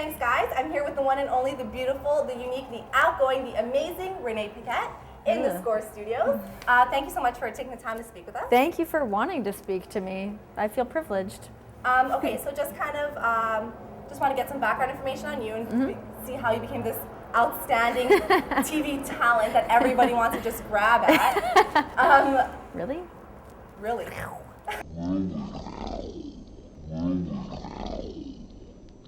Thanks, guys. I'm here with the one and only, the beautiful, the unique, the outgoing, the amazing Rennee Paquette in the Score Studios. Thank you so much for taking the time to speak with us. Thank you for wanting to speak to me. I feel privileged. Okay, so just kind of, just want to get some background information on you and see how you became this outstanding TV talent that everybody wants to just grab at. Really? Really.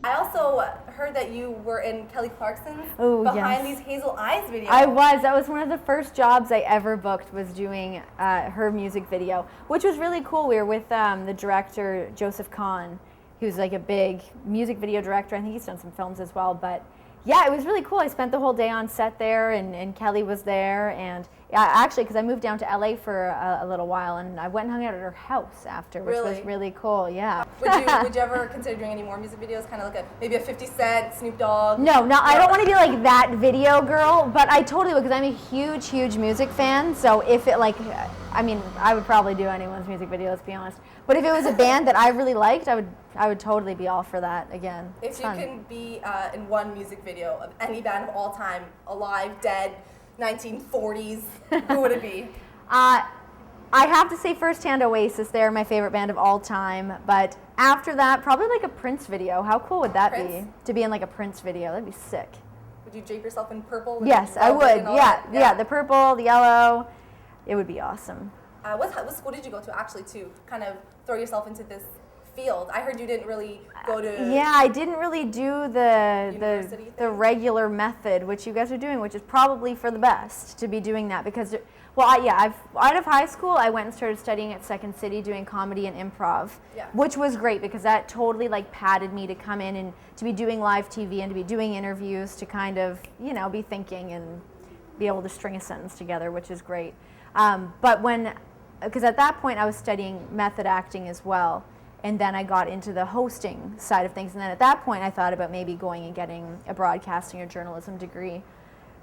I also heard that you were in Kelly Clarkson's Behind These Hazel Eyes video. I was. That was one of the first jobs I ever booked, was doing her music video, which was really cool. We were with the director, Joseph Kahn, who's like a big music video director. I think he's done some films as well, but yeah, it was really cool. I spent the whole day on set there, and Kelly was there, and yeah, actually, because I moved down to LA for a little while, and I went and hung out at her house after, which was really cool. Yeah. Would you ever consider doing any more music videos, kind of like maybe a 50 Cent, Snoop Dogg? No, I don't want to be like that video girl, but I totally would, because I'm a huge music fan. So if it I would probably do anyone's music video, let's be honest. But if it was a band that I really liked, I would totally be all for that again. If you can be in one music video of any band of all time, alive, dead, 1940s, who would it be? I have to say firsthand Oasis. They're my favorite band of all time. But after that, probably like a Prince video. How cool would that be? To be in like a Prince video. That'd be sick. Would you drape yourself in purple? Yes, I would. Yeah, the purple, the yellow. It would be awesome. What school did you go to actually to kind of throw yourself into this field? I heard you didn't really go to... Yeah, I didn't really do the regular method, which you guys are doing, which is probably for the best to be doing that, because, out of high school, I went and started studying at Second City doing comedy and improv, which was great because that totally padded me to come in and to be doing live TV and to be doing interviews, to kind of, be thinking and be able to string a sentence together, which is great. Because at that point I was studying method acting as well. And then I got into the hosting side of things. And then at that point, I thought about maybe going and getting a broadcasting or journalism degree.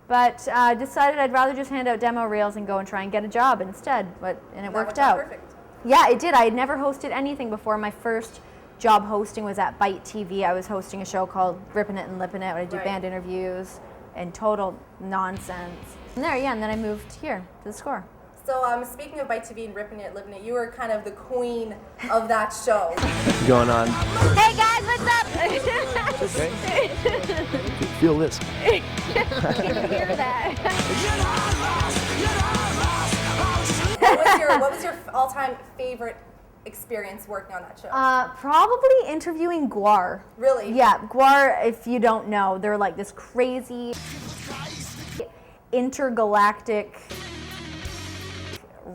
But decided I'd rather just hand out demo reels and go and try and get a job instead. And it worked out. Perfect. Yeah, it did. I had never hosted anything before. My first job hosting was at Bite TV. I was hosting a show called Rippin' It and Lippin' It, where I do band interviews and total nonsense. And then I moved here to the Score. So speaking of Bite TV and Rippin' It, Lippin' It, you were kind of the queen of that show. What's going on? Hey guys, what's up? Okay. Feel this. You can hear that. What was your all-time favorite experience working on that show? Probably interviewing Gwar. Really? Yeah, Gwar, if you don't know, they're like this crazy intergalactic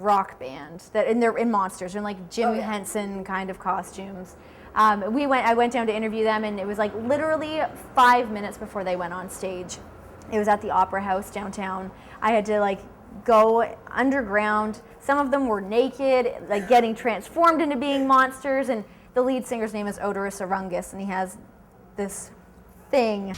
rock band and they're in monsters. They're in like Jim Henson kind of costumes. I went down to interview them, and it was like literally 5 minutes before they went on stage. It was at the Opera House downtown. I had to go underground. Some of them were naked, getting transformed into being monsters, and the lead singer's name is Odorous Arungus, and he has this thing.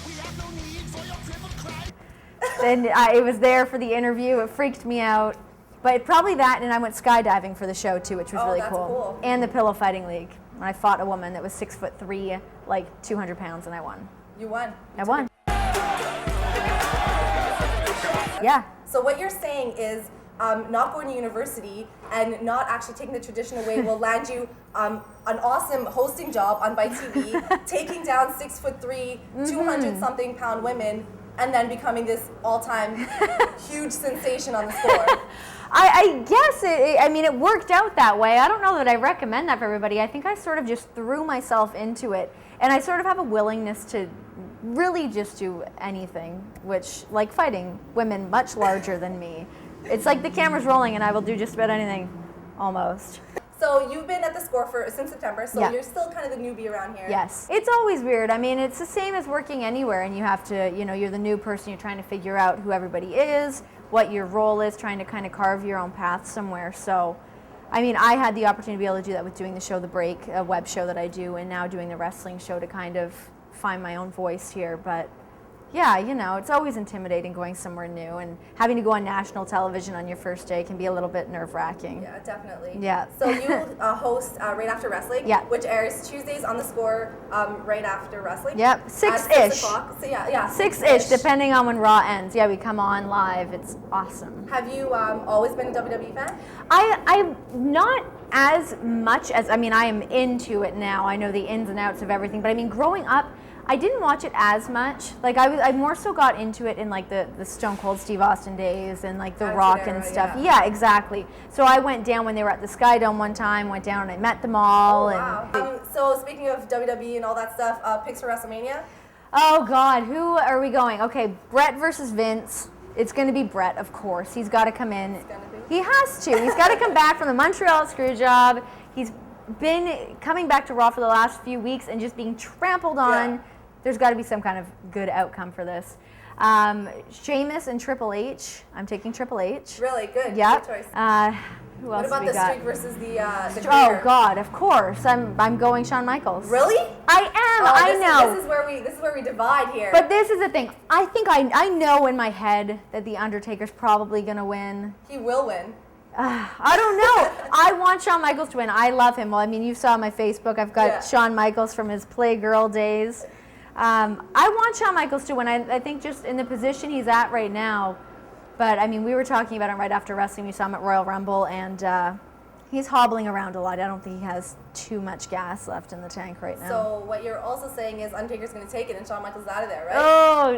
And it was there for the interview. It freaked me out. But probably that, and I went skydiving for the show too, which was really cool. And the pillow fighting league. When I fought a woman that was 6'3", 200 pounds, and I won. You won. I won. Yeah. So what you're saying is not going to university and not actually taking the traditional way will land you an awesome hosting job on Bite TV, taking down 6'3", 200-something pound women, and then becoming this all-time huge sensation on the Score. I guess it worked out that way. I don't know that I recommend that for everybody. I think I sort of just threw myself into it, and I sort of have a willingness to really just do anything, which, like fighting women much larger than me. It's like the camera's rolling and I will do just about anything, almost. So you've been at the Score since September, so you're still kind of the newbie around here. Yes. It's always weird. I mean, it's the same as working anywhere, and you have to, you're the new person, you're trying to figure out who everybody is, what your role is, trying to kind of carve your own path somewhere. So, I mean, I had the opportunity to be able to do that with doing the show The Break, a web show that I do, and now doing the wrestling show to kind of find my own voice here. But Yeah, you know, it's always intimidating going somewhere new, and having to go on national television on your first day can be a little bit nerve-wracking. Yeah, definitely. Yeah. So you host Right After Wrestling, Yeah. which airs Tuesdays on the Score right after wrestling. Yep, At 6-ish. 6 o'clock. So yeah, 6-ish, depending on when Raw ends. Yeah, we come on live. It's awesome. Have you always been a WWE fan? I'm not as much as, I mean, I am into it now. I know the ins and outs of everything, but I mean, growing up, I didn't watch it as much. Like I more so got into it in like the Stone Cold Steve Austin days and like the Rock and stuff. Yeah, exactly. So I went down when they were at the Sky Dome one time, went down and I met them all. Oh, wow. So speaking of WWE and all that stuff, picks for WrestleMania? Oh God, who are we going? Okay, Brett versus Vince. It's going to be Brett, of course. He's got to come in. He has to. He's got to come back from the Montreal Screwjob. He's been coming back to Raw for the last few weeks and just being trampled on. Yeah. There's got to be some kind of good outcome for this. Sheamus and Triple H. I'm taking Triple H. Really good. Yep. Good choice. Who What else about we the got? Streak versus the Oh Creator? God, of course. I'm going Shawn Michaels. Really? I am. Oh, I this, know. This is where we divide here. But this is the thing. I think I know in my head that the Undertaker's probably gonna win. He will win. I don't know. I want Shawn Michaels to win. I love him. Well, I mean, you saw my Facebook. I've got Shawn Michaels from his Playgirl days. I want Shawn Michaels to win. I think just in the position he's at right now. But, I mean, we were talking about him right after wrestling. We saw him at Royal Rumble, and he's hobbling around a lot. I don't think he has too much gas left in the tank right now. So what you're also saying is Undertaker's going to take it and Shawn Michaels is out of there, right? Oh,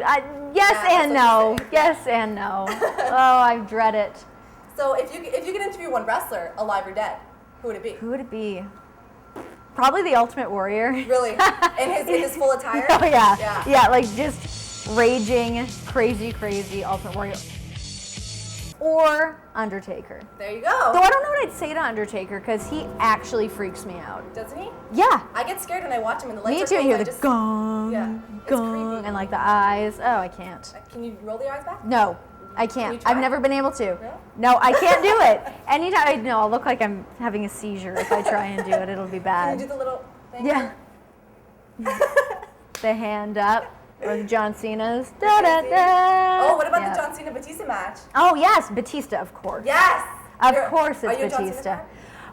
yes and no. That's what you're saying. Yes and no. Oh, I dread it. So if you could interview one wrestler, alive or dead, who would it be? Who would it be? Probably the Ultimate Warrior. Really? In his full attire? Oh yeah. Yeah, like just raging, crazy Ultimate Warrior. Or Undertaker. There you Though go. I don't know what I'd say to Undertaker because he actually freaks me out. Doesn't he? Yeah. I get scared when I watch him in the lights. Me are too. You closed, hear the gong, it's gong, creepy. and like the eyes. Oh, I can't. Can you roll the eyes back? No, I Can you can't. try? I've never been able to. Really? No, I can't do it. Anytime, no, I'll look like I'm having a seizure if I try and do it. It'll be Can bad. you do the little thing? Yeah. The hand up, or the John Cena's. Da, da, da. Oh, what about Yeah. the John Cena Batista match? Oh yes, Batista, of course. Yes. Of course are it's you a John Cena Batista. fan?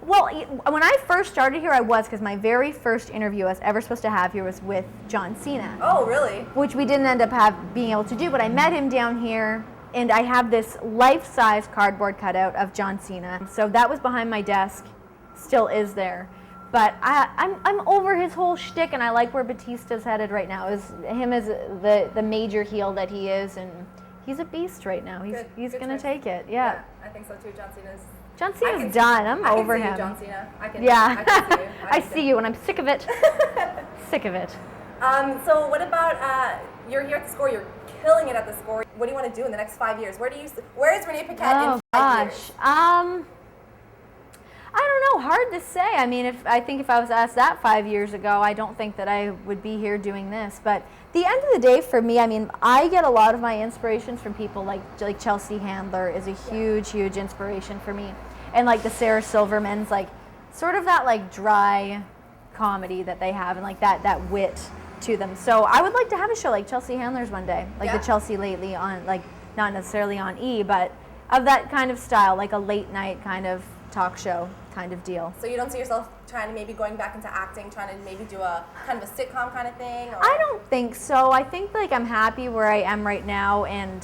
Well, when I first started here, I was, because my very first interview I was ever supposed to have here was with John Cena, Oh, really? which we didn't end up being able to do, but I met him down here, and I have this life-size cardboard cutout of John Cena. So that was behind my desk, still is there. But I'm over his whole shtick, and I like where Batista's headed right now. Is him as the major heel that he is, and he's a beast right now. He's Good gonna choice. take it. Yeah. I think so too. John Cena's. John I Cena's can done. I'm I can over see you, him. John Cena. I can see you. I see you, and I'm sick of it. Sick of it. So what about you're here at the Score? You're killing it at the Score. What do you want to do in the next 5 years? Where is Rennee Paquette in 5 years? I don't know. Hard to say. I mean, I think if I was asked that 5 years ago, I don't think that I would be here doing this. But the end of the day, for me, I mean, I get a lot of my inspirations from people like Chelsea Handler is a huge inspiration for me, and like the Sarah Silvermans, like sort of that like dry comedy that they have, and like that wit to them. So I would like to have a show like Chelsea Handler's one day, like the Chelsea Lately on, like not necessarily on E, but of that kind of style, like a late night kind of talk show kind of deal. So you don't see yourself trying to maybe going back into acting, trying to maybe do a kind of a sitcom kind of thing? Or? I don't think so. I think like I'm happy where I am right now, and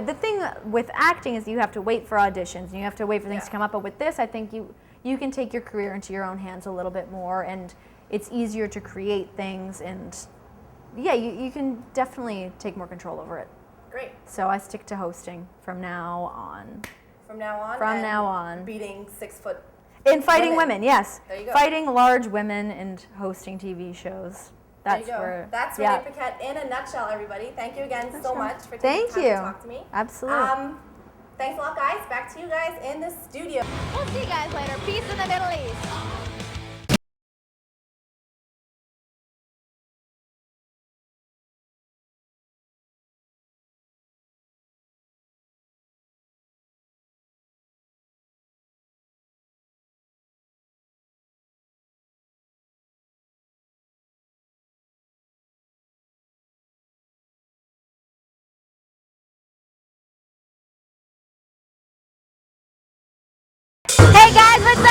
the thing with acting is you have to wait for auditions and you have to wait for things to come up. But with this, I think you can take your career into your own hands a little bit more, and it's easier to create things, and yeah, you can definitely take more control over it. Great. So I stick to hosting from now on. From now on? From now on. Beating 6 foot. In fighting women, yes. There you go. Fighting large women and hosting TV shows. That's there you go. where. That's Rennee Paquette in a nutshell, everybody. Thank you again so much for taking time to talk to me. Absolutely. Thanks a lot, guys. Back to you guys in the studio. We'll see you guys later. Peace in the Middle East. Hey guys, what's up?